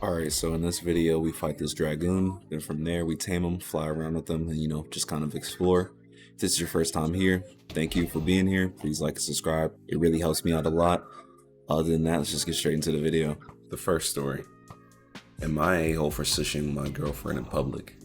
Alright, so in this video we fight this dragoon, then from there we tame him, fly around with him, and just kind of explore. If this is your first time here, thank you for being here. Please like and subscribe. It really helps me out a lot. Other than that, let's just get straight into the video. The first story. Am I a a-hole for sushing my girlfriend in public?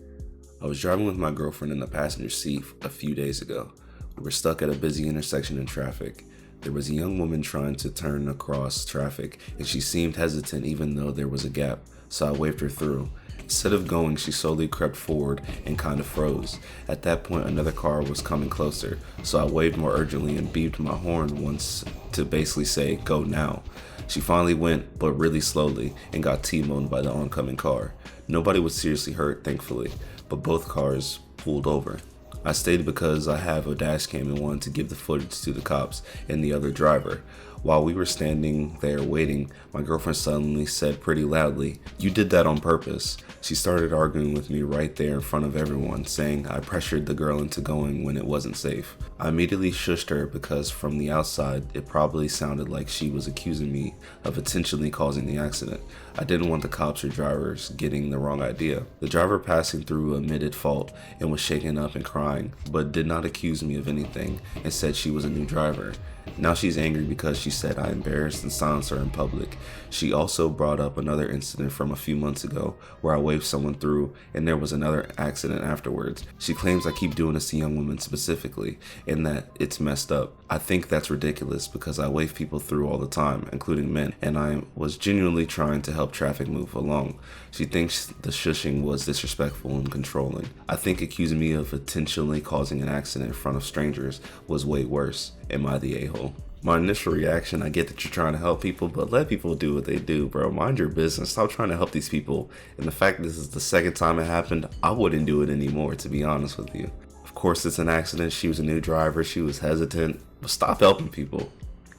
I was driving with my girlfriend in the passenger seat a few days ago. We were stuck at a busy intersection in traffic. There was a young woman trying to turn across traffic, and she seemed hesitant even though there was a gap, so I waved her through. Instead of going, she slowly crept forward and kind of froze. At that point, another car was coming closer, so I waved more urgently and beeped my horn once to basically say, "Go now." She finally went, but really slowly, and got T-boned by the oncoming car. Nobody was seriously hurt, thankfully, but both cars pulled over. I stayed because I have a dash cam and wanted to give the footage to the cops and the other driver. While we were standing there waiting, my girlfriend suddenly said pretty loudly, "You did that on purpose." She started arguing with me right there in front of everyone, saying I pressured the girl into going when it wasn't safe. I immediately shushed her because from the outside, it probably sounded like she was accusing me of intentionally causing the accident. I didn't want the cops or drivers getting the wrong idea. The driver passing through admitted fault and was shaken up and crying, but did not accuse me of anything and said she was a new driver. Now she's angry because she said I embarrassed and silenced her in public. She also brought up another incident from a few months ago where I waved someone through and there was another accident afterwards. She claims I keep doing this to young women specifically and that it's messed up. I think that's ridiculous because I wave people through all the time, including men, and I was genuinely trying to help traffic move along. She thinks the shushing was disrespectful and controlling. I think accusing me of intentionally causing an accident in front of strangers was way worse. Am I the a-hole? My initial reaction, I get that you're trying to help people, but let people do what they do, bro. Mind your business. Stop trying to help these people. And the fact this is the second time it happened, I wouldn't do it anymore, to be honest with you. Of course, it's an accident. She was a new driver. She was hesitant. But stop helping people.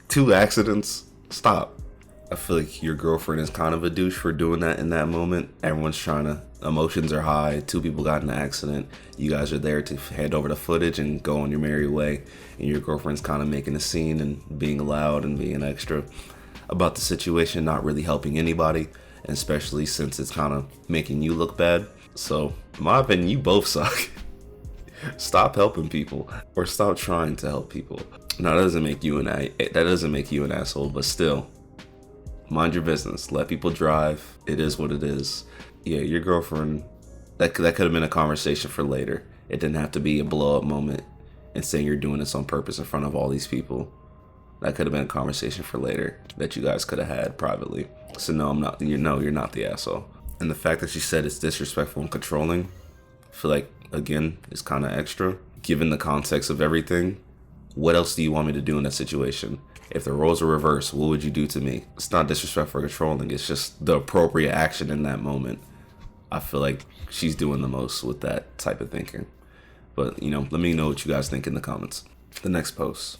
2 accidents? Stop. I feel like your girlfriend is kind of a douche for doing that in that moment. Everyone's trying to, emotions are high. 2 people got in an accident. You guys are there to hand over the footage and go on your merry way. And your girlfriend's kind of making a scene and being loud and being extra about the situation, not really helping anybody, and especially since it's kind of making you look bad. So, in my opinion, you both suck. Stop helping people, or stop trying to help people. Now, that doesn't make you an asshole, but still. Mind your business. Let people drive. It is what it is. Yeah, your girlfriend, that could have been a conversation for later. It didn't have to be a blow up moment and saying you're doing this on purpose in front of all these people. That could have been a conversation for later that you guys could have had privately. So no, you're not the asshole. And the fact that you said it's disrespectful and controlling, I feel like, again, is kind of extra. Given the context of everything, what else do you want me to do in that situation? If the roles are reversed, what would you do to me? It's not disrespectful or controlling. It's just the appropriate action in that moment. I feel like she's doing the most with that type of thinking. But, let me know what you guys think in the comments. The next post.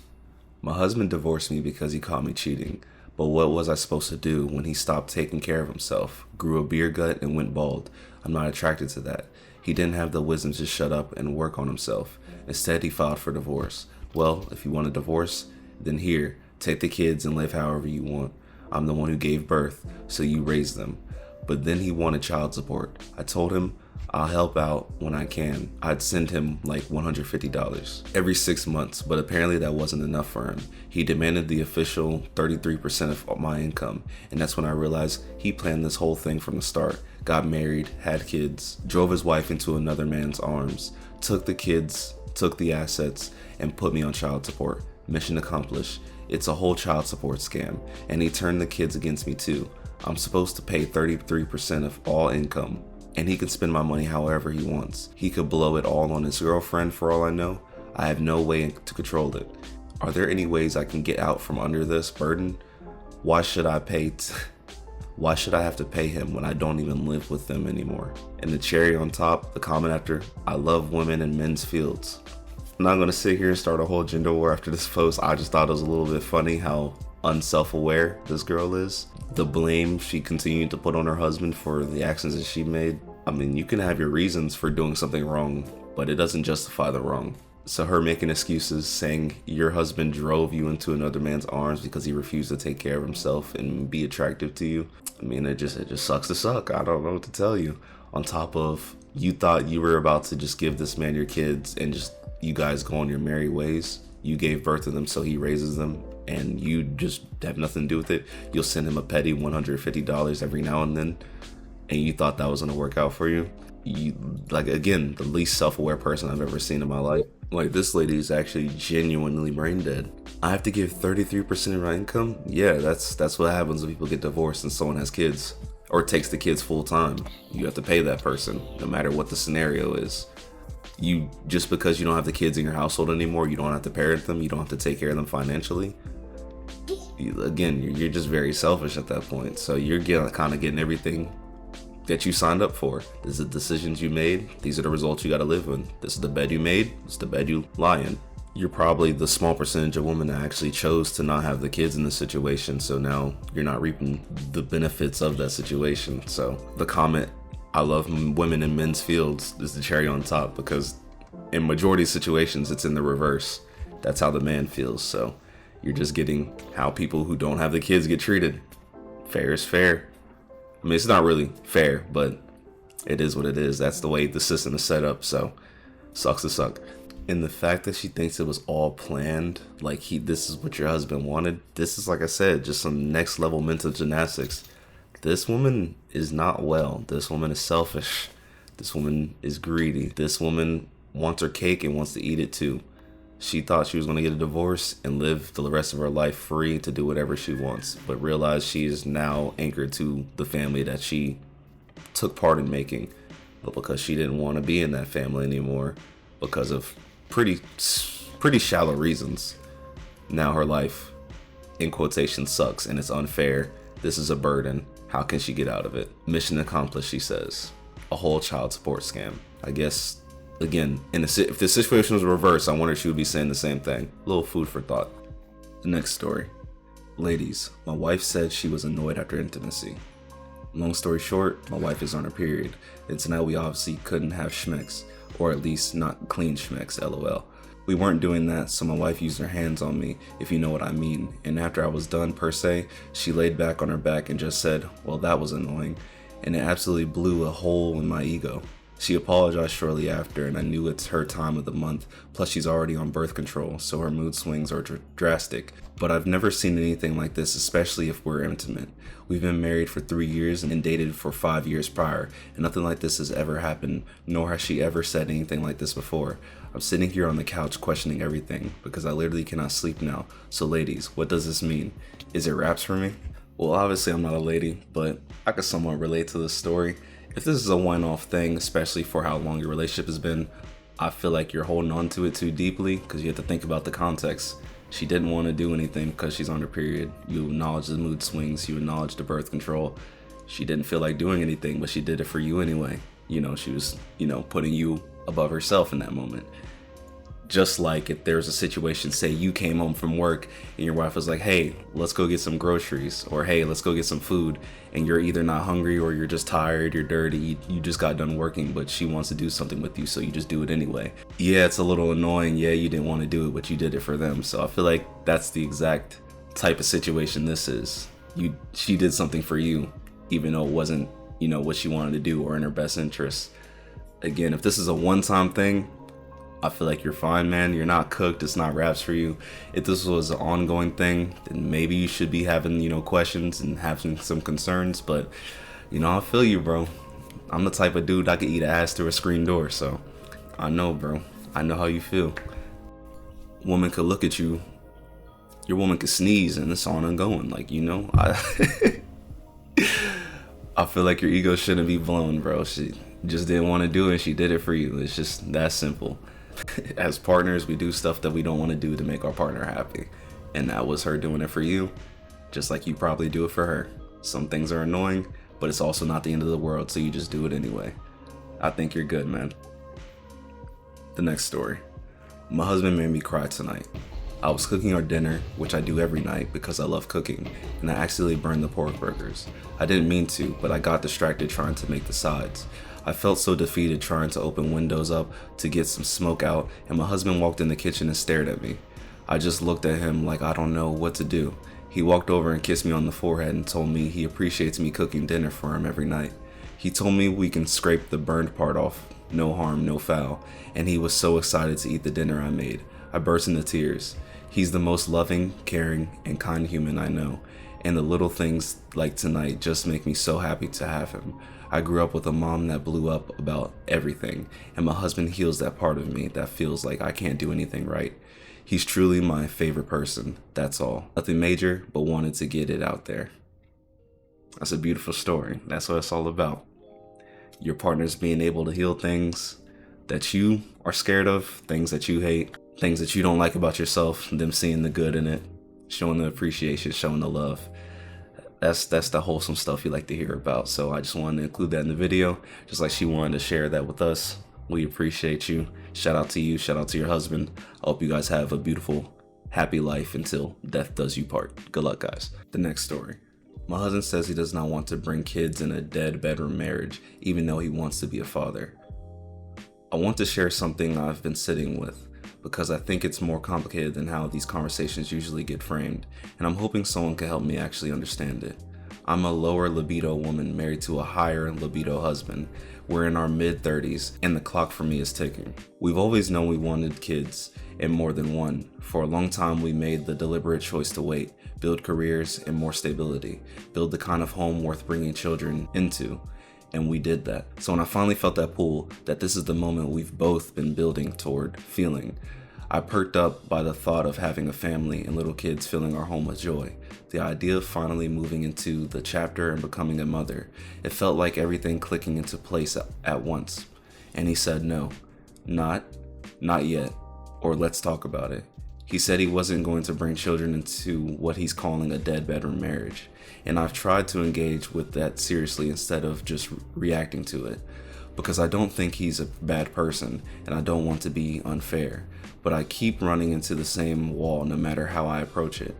My husband divorced me because he caught me cheating. But what was I supposed to do when he stopped taking care of himself, grew a beer gut, and went bald? I'm not attracted to that. He didn't have the wisdom to shut up and work on himself. Instead, he filed for divorce. Well, if you want a divorce, then here. Take the kids and live however you want. I'm the one who gave birth, so you raise them. But then he wanted child support. I told him I'll help out when I can. I'd send him like $150 every 6 months, but apparently that wasn't enough for him. He demanded the official 33% of my income, and that's when I realized he planned this whole thing from the start. Got married, had kids, drove his wife into another man's arms, took the kids, took the assets, and put me on child support. Mission accomplished. It's a whole child support scam, and he turned the kids against me too. I'm supposed to pay 33% of all income, and he can spend my money however he wants. He could blow it all on his girlfriend for all I know. I have no way to control it. Are there any ways I can get out from under this burden? Why should I have to pay him when I don't even live with them anymore? And the cherry on top, the comment after, I love women in men's fields. I'm not going to sit here and start a whole gender war after this post. I just thought it was a little bit funny how unself-aware this girl is. The blame she continued to put on her husband for the actions that she made. I mean, you can have your reasons for doing something wrong, but it doesn't justify the wrong. So her making excuses, saying your husband drove you into another man's arms because he refused to take care of himself and be attractive to you. I mean, it just sucks to suck. I don't know what to tell you. On top of, you thought you were about to just give this man your kids and just you guys go on your merry ways. You gave birth to them, so he raises them, and you just have nothing to do with it. You'll send him a petty $150 every now and then, and you thought that was gonna work out for you. You, like, again, the least self-aware person I've ever seen in my life. Like, this lady is actually genuinely brain dead. I have to give 33% of my income? Yeah, that's what happens when people get divorced and someone has kids or takes the kids full time. You have to pay that person no matter what the scenario is. You, just because you don't have the kids in your household anymore, you don't have to parent them, you don't have to take care of them financially. Again, you're just very selfish at that point. So you're kind of getting everything that you signed up for. These are the decisions you made. These are the results you got to live with. This is the bed you made. This is the bed you lie in. You're probably the small percentage of women that actually chose to not have the kids in this situation. So now you're not reaping the benefits of that situation. So the comment, "I love women in men's fields," is the cherry on top, because in majority of situations, it's in the reverse. That's how the man feels. So you're just getting how people who don't have the kids get treated. Fair is fair. I mean, it's not really fair, but it is what it is. That's the way the system is set up. So sucks to suck. And the fact that she thinks it was all planned, like this is what your husband wanted. This is, like I said, just some next level mental gymnastics. This woman is not well. This woman is selfish. This woman is greedy. This woman wants her cake and wants to eat it too. She thought she was going to get a divorce and live the rest of her life free to do whatever she wants, but realized she is now anchored to the family that she took part in making. But because she didn't want to be in that family anymore, because of pretty shallow reasons, now her life, in quotation, sucks and it's unfair. This is a burden. How can she get out of it? Mission accomplished, she says. A whole child support scam. I guess, again, if the situation was reversed, I wonder if she would be saying the same thing. A little food for thought. The next story. Ladies, my wife said she was annoyed after intimacy. Long story short, my wife is on her period, and tonight we obviously couldn't have schmecks, or at least not clean schmecks, lol. We weren't doing that, so my wife used her hands on me, if you know what I mean, and after I was done per se, she laid back on her back and just said, "Well, that was annoying," and it absolutely blew a hole in my ego. She apologized shortly after, and I knew it's her time of the month, plus she's already on birth control, so her mood swings are drastic. But I've never seen anything like this, especially if we're intimate. We've been married for 3 years and dated for 5 years prior, and nothing like this has ever happened, nor has she ever said anything like this before. I'm sitting here on the couch questioning everything, because I literally cannot sleep now. So ladies, what does this mean? Is it raps for me? Well, obviously I'm not a lady, but I can somewhat relate to this story. If this is a one-off thing, especially for how long your relationship has been, I feel like you're holding on to it too deeply, because you have to think about the context. She didn't want to do anything because she's on her period. You acknowledge the mood swings, you acknowledge the birth control. She didn't feel like doing anything, but she did it for you anyway. She was, putting you above herself in that moment. Just like if there's a situation, say you came home from work and your wife was like, "Hey, let's go get some groceries," or "Hey, let's go get some food," and you're either not hungry or you're just tired, you're dirty, you just got done working, but she wants to do something with you, so you just do it anyway. Yeah, it's a little annoying. Yeah, you didn't want to do it, but you did it for them. So I feel like that's the exact type of situation this is. She did something for you, even though it wasn't, what she wanted to do or in her best interest. Again, if this is a one-time thing, I feel like you're fine, man. You're not cooked. It's not raps for you. If this was an ongoing thing, then maybe you should be having, questions and having some concerns. But, I feel you, bro. I'm the type of dude I could eat ass through a screen door. So I know, bro. I know how you feel. Woman could look at you. Your woman could sneeze and it's on and going. I feel like your ego shouldn't be blown, bro. She just didn't want to do it. She did it for you. It's just that simple. As partners, we do stuff that we don't want to do to make our partner happy. And that was her doing it for you, just like you probably do it for her. Some things are annoying, but it's also not the end of the world, so you just do it anyway. I think you're good, man. The next story. My husband made me cry tonight. I was cooking our dinner, which I do every night because I love cooking, and I accidentally burned the pork burgers. I didn't mean to, but I got distracted trying to make the sides. I felt so defeated trying to open windows up to get some smoke out, and my husband walked in the kitchen and stared at me. I just looked at him like I don't know what to do. He walked over and kissed me on the forehead and told me he appreciates me cooking dinner for him every night. He told me we can scrape the burned part off, no harm, no foul, and he was so excited to eat the dinner I made. I burst into tears. He's the most loving, caring, and kind human I know, and the little things like tonight just make me so happy to have him. I grew up with a mom that blew up about everything, and my husband heals that part of me that feels like I can't do anything right. He's truly my favorite person, that's all. Nothing major, but wanted to get it out there. That's a beautiful story. That's what it's all about. Your partner's being able to heal things that you are scared of, things that you hate, things that you don't like about yourself, them seeing the good in it, showing the appreciation, showing the love. That's the wholesome stuff you like to hear about. So I just wanted to include that in the video, just like she wanted to share that with us. We appreciate you. Shout out to you. Shout out to your husband. I hope you guys have a beautiful, happy life until death does you part. Good luck, guys. The next story. My husband says he does not want to bring kids in a dead bedroom marriage, even though he wants to be a father. I want to share something I've been sitting with, because I think it's more complicated than how these conversations usually get framed, and I'm hoping someone can help me actually understand it. I'm a lower libido woman married to a higher libido husband. We're in our mid-30s, and the clock for me is ticking. We've always known we wanted kids, and more than one. For a long time, we made the deliberate choice to wait, build careers and more stability, build the kind of home worth bringing children into. And we did that. So when I finally felt that pull, that this is the moment we've both been building toward feeling, I perked up by the thought of having a family and little kids filling our home with joy. The idea of finally moving into the chapter and becoming a mother, it felt like everything clicking into place at once. And he said no, not yet, or let's talk about it. He said he wasn't going to bring children into what he's calling a dead bedroom marriage, and I've tried to engage with that seriously instead of just reacting to it, because I don't think he's a bad person and I don't want to be unfair, but I keep running into the same wall no matter how I approach it.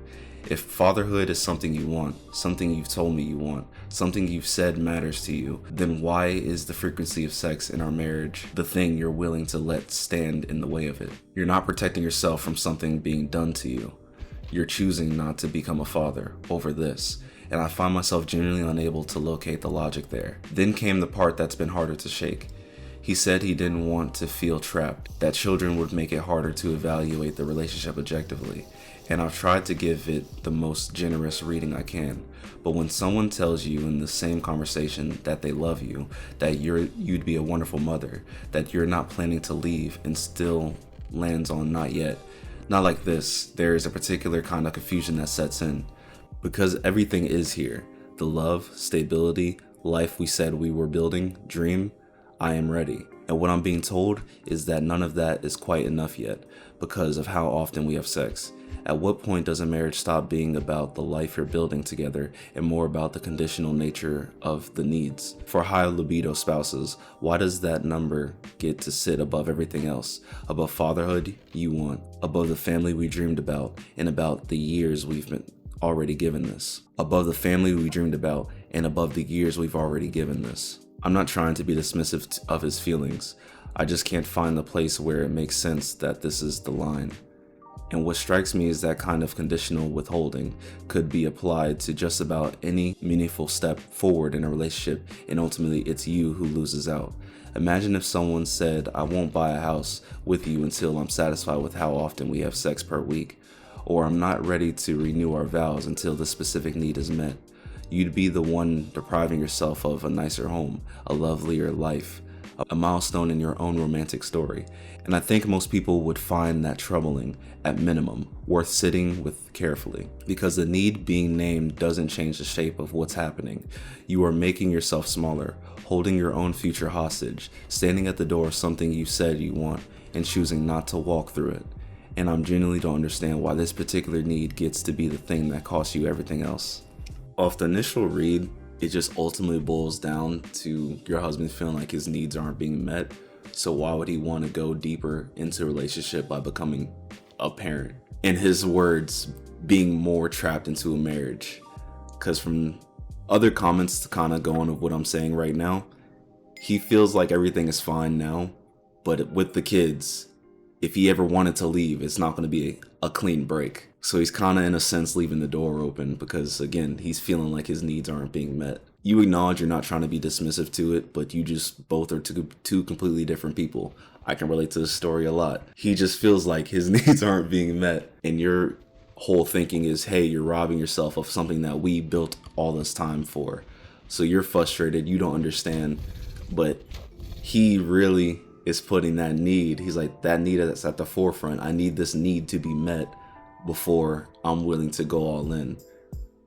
If fatherhood is something you want, something you've told me you want, something you've said matters to you, then why is the frequency of sex in our marriage the thing you're willing to let stand in the way of it? You're not protecting yourself from something being done to you. You're choosing not to become a father over this, and I find myself genuinely unable to locate the logic there. Then came the part that's been harder to shake. He said he didn't want to feel trapped, that children would make it harder to evaluate the relationship objectively, and I've tried to give it the most generous reading I can. But when someone tells you in the same conversation that they love you, that you'd be a wonderful mother, that you're not planning to leave, and still lands on not yet, not like this, there is a particular kind of confusion that sets in. Because everything is here, the love, stability, life we said we were building, dream, I am ready. And what I'm being told is that none of that is quite enough yet because of how often we have sex. At what point does a marriage stop being about the life you're building together and more about the conditional nature of the needs? For high libido spouses, why does that number get to sit above everything else? Above fatherhood you want, above the family we dreamed about, and about the years we've been already given this. Above the family we dreamed about, and above the years we've already given this. I'm not trying to be dismissive of his feelings. I just can't find the place where it makes sense that this is the line. And what strikes me is that kind of conditional withholding could be applied to just about any meaningful step forward in a relationship, and ultimately it's you who loses out. Imagine if someone said, I won't buy a house with you until I'm satisfied with how often we have sex per week, or I'm not ready to renew our vows until the specific need is met. You'd be the one depriving yourself of a nicer home, a lovelier life, a milestone in your own romantic story. And I think most people would find that troubling, at minimum, worth sitting with carefully. Because the need being named doesn't change the shape of what's happening. You are making yourself smaller, holding your own future hostage, standing at the door of something you said you want, and choosing not to walk through it. And I genuinely don't understand why this particular need gets to be the thing that costs you everything else. Off the initial read, it just ultimately boils down to your husband feeling like his needs aren't being met. So why would he want to go deeper into a relationship by becoming a parent? In his words, being more trapped into a marriage. Because from other comments to kind of go on with what I'm saying right now, he feels like everything is fine now, but with the kids, if he ever wanted to leave, it's not going to be a clean break. So he's kind of, in a sense, leaving the door open because, again, he's feeling like his needs aren't being met. You acknowledge you're not trying to be dismissive to it, but you just both are two completely different people. I can relate to this story a lot. He just feels like his needs aren't being met, and your whole thinking is, hey, you're robbing yourself of something that we built all this time for. So you're frustrated, you don't understand, but he really is putting that need. He's like, that need that's at the forefront. I need this need to be met before I'm willing to go all in.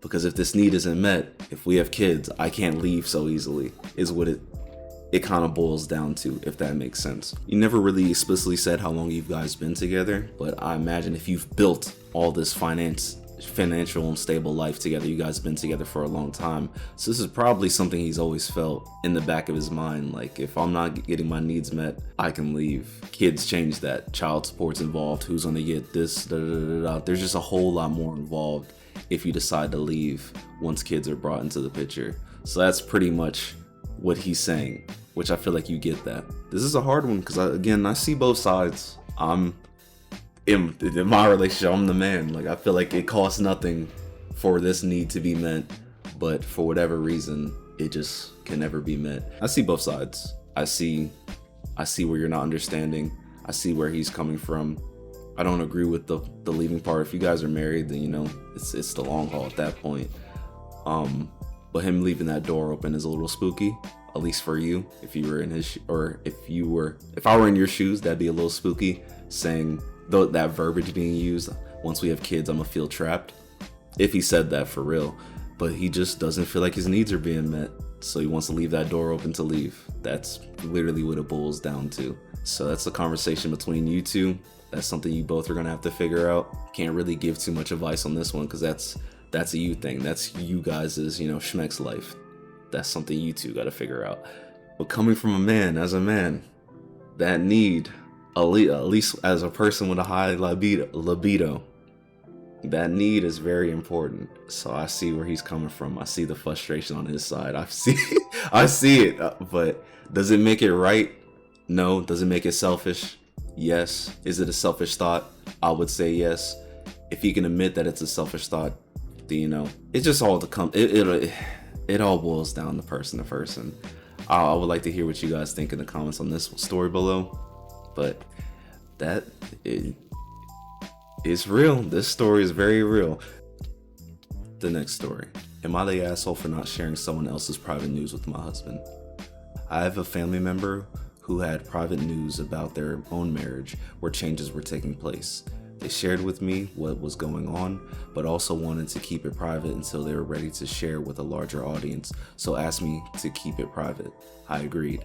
Because if this need isn't met, if we have kids, I can't leave so easily, is what it kind of boils down to, if that makes sense. You never really explicitly said how long you guys been together, but I imagine if you've built all this financial and stable life together, you guys have been together for a long time. So this is probably something he's always felt in the back of his mind. Like, if I'm not getting my needs met, I can leave. Kids change that. Child support's involved. Who's gonna get this? Da, da, da, da. There's just a whole lot more involved if you decide to leave once kids are brought into the picture. So that's pretty much what he's saying, which I feel like you get that. This is a hard one because, I see both sides. I'm in my relationship, I'm the man. Like, I feel like it costs nothing for this need to be met, but for whatever reason, it just can never be met. I see both sides. I see where you're not understanding. I see where he's coming from. I don't agree with the leaving part. If you guys are married, then it's the long haul at that point. But him leaving that door open is a little spooky, at least for you. If you were in his if I were in your shoes, that'd be a little spooky. Saying that verbiage being used, once we have kids, I'm gonna feel trapped. If he said that for real, but he just doesn't feel like his needs are being met, so he wants to leave that door open to leave. That's literally what it boils down to. So that's a conversation between you two. That's something you both are gonna have to figure out. Can't really give too much advice on this one because that's a you thing. That's you guys' Schmeck's life. That's something you two gotta figure out. But coming from a man, as a man, that need, at least as a person with a high libido, that need is very important. So I see where he's coming from. I see the frustration on his side. I see it. But does it make it right? No. Does it make it selfish? Yes. Is it a selfish thought? I would say yes. If he can admit that it's a selfish thought, then it's just all to come. It all boils down to person to person. I would like to hear what you guys think in the comments on this story below. But it's real. This story is very real. The next story. Am I the asshole for not sharing someone else's private news with my husband? I have a family member who had private news about their own marriage where changes were taking place. They shared with me what was going on, but also wanted to keep it private until they were ready to share with a larger audience, so asked me to keep it private. I agreed.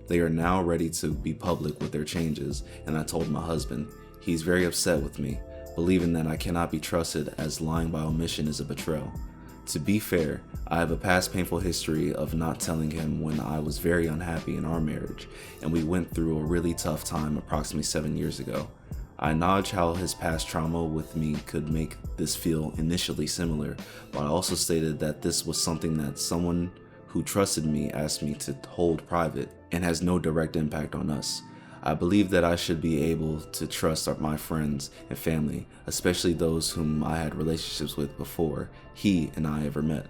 They are now ready to be public with their changes, and I told my husband. He's very upset with me, believing that I cannot be trusted as lying by omission is a betrayal. To be fair, I have a past painful history of not telling him when I was very unhappy in our marriage, and we went through a really tough time approximately 7 years ago. I acknowledge how his past trauma with me could make this feel initially similar, but I also stated that this was something that someone who trusted me asked me to hold private and has no direct impact on us. I believe that I should be able to trust my friends and family, especially those whom I had relationships with before he and I ever met,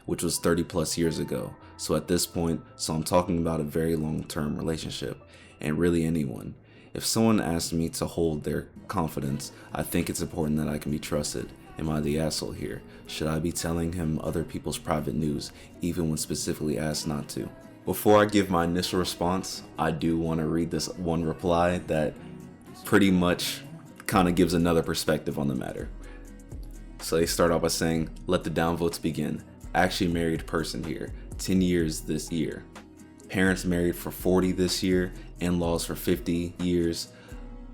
which was 30 plus years ago. So at this point, I'm talking about a very long-term relationship, and really anyone. If someone asks me to hold their confidence, I think it's important that I can be trusted. Am I the asshole here? Should I be telling him other people's private news, even when specifically asked not to? Before I give my initial response, I do want to read this one reply that pretty much kind of gives another perspective on the matter. So they start off by saying, let the downvotes begin. Actually married person here, 10 years this year. Parents married for 40 this year, in-laws for 50 years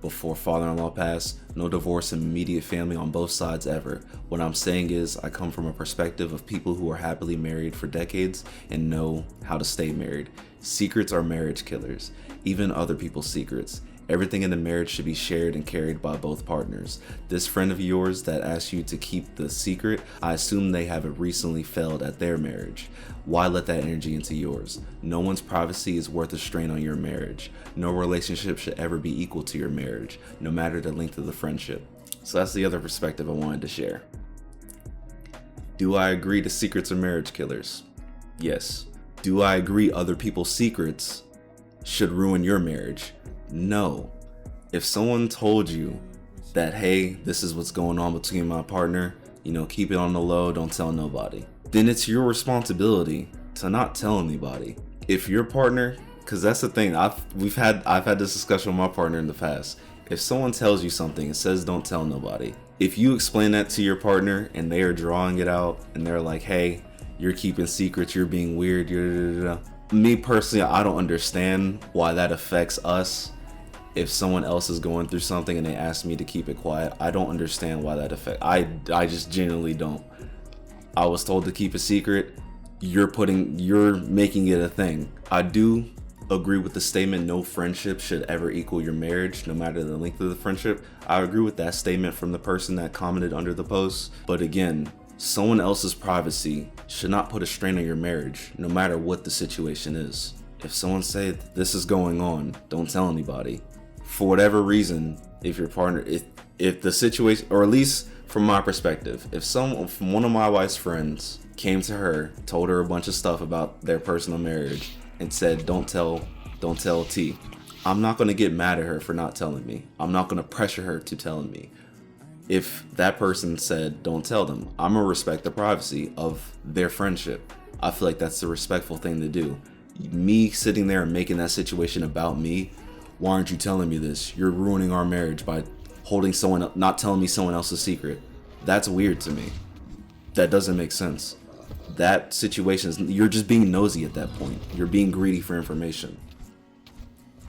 before father-in-law passed. No divorce in immediate family on both sides ever. What I'm saying is I come from a perspective of people who are happily married for decades and know how to stay married. Secrets are marriage killers, even other people's secrets. Everything in the marriage should be shared and carried by both partners. This friend of yours that asked you to keep the secret, I assume they have recently failed at their marriage. Why let that energy into yours? No one's privacy is worth a strain on your marriage. No relationship should ever be equal to your marriage, no matter the length of the friendship. So that's the other perspective I wanted to share. Do I agree that secrets are marriage killers? Yes. Do I agree other people's secrets should ruin your marriage? No. If someone told you that, hey, this is what's going on between my partner, keep it on the low, don't tell nobody, then it's your responsibility to not tell anybody. If your partner, because that's the thing, I've had this discussion with my partner in the past. If someone tells you something and says don't tell nobody, if you explain that to your partner and they are drawing it out and they're like, hey, you're keeping secrets, you're being weird, me personally, I don't understand why that affects us. If someone else is going through something and they ask me to keep it quiet, I don't understand why that affects. I just genuinely don't. I was told to keep a secret. You're making it a thing. I do agree with the statement, no friendship should ever equal your marriage, no matter the length of the friendship. I agree with that statement from the person that commented under the post. But again, someone else's privacy should not put a strain on your marriage, no matter what the situation is. If someone say this is going on, don't tell anybody. For whatever reason, if your partner, if the situation, or at least from my perspective, if one of my wife's friends came to her, told her a bunch of stuff about their personal marriage, and said, don't tell T, I'm not going to get mad at her for not telling me. I'm not going to pressure her to tell me. If that person said, don't tell them, I'm going to respect the privacy of their friendship. I feel like that's the respectful thing to do. Me sitting there and making that situation about me, why aren't you telling me this? You're ruining our marriage by not telling me someone else's secret. That's weird to me. That doesn't make sense. That situation you're just being nosy at that point. You're being greedy for information.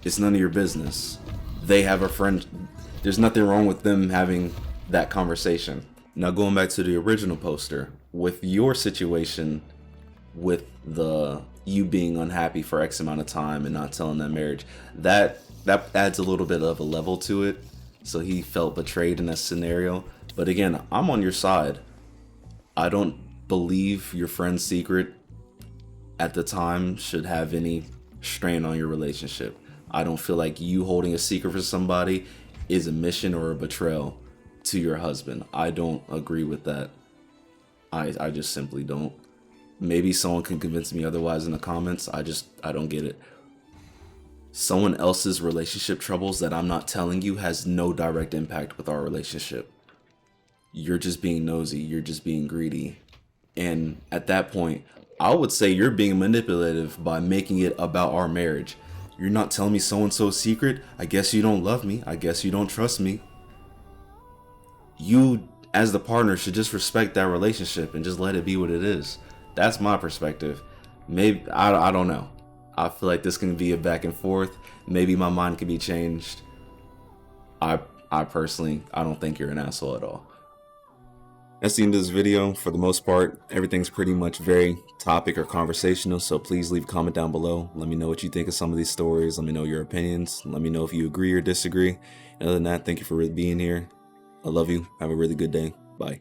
It's none of your business. They have a friend. There's nothing wrong with them having that conversation. Now going back to the original poster, with your situation, with you being unhappy for X amount of time and not telling that marriage, that adds a little bit of a level to it. So he felt betrayed in that scenario. But again, I'm on your side. I don't believe your friend's secret at the time should have any strain on your relationship. I don't feel like you holding a secret for somebody is a mission or a betrayal to your husband. I don't agree with that. I just simply don't. Maybe someone can convince me otherwise in the comments. I don't get it. Someone else's relationship troubles that I'm not telling you has no direct impact with our relationship. You're just being nosy. You're just being greedy. And at that point, I would say you're being manipulative by making it about our marriage. You're not telling me so-and-so's secret. I guess you don't love me. I guess you don't trust me. You, as the partner, should just respect that relationship and just let it be what it is. That's my perspective. Maybe, I don't know. I feel like this can be a back and forth. Maybe my mind can be changed. I personally, I don't think you're an asshole at all. That's the end of this video. For the most part, everything's pretty much very topic or conversational, so please leave a comment down below. Let me know what you think of some of these stories. Let me know your opinions. Let me know if you agree or disagree. And other than that, thank you for being here. I love you. Have a really good day. Bye.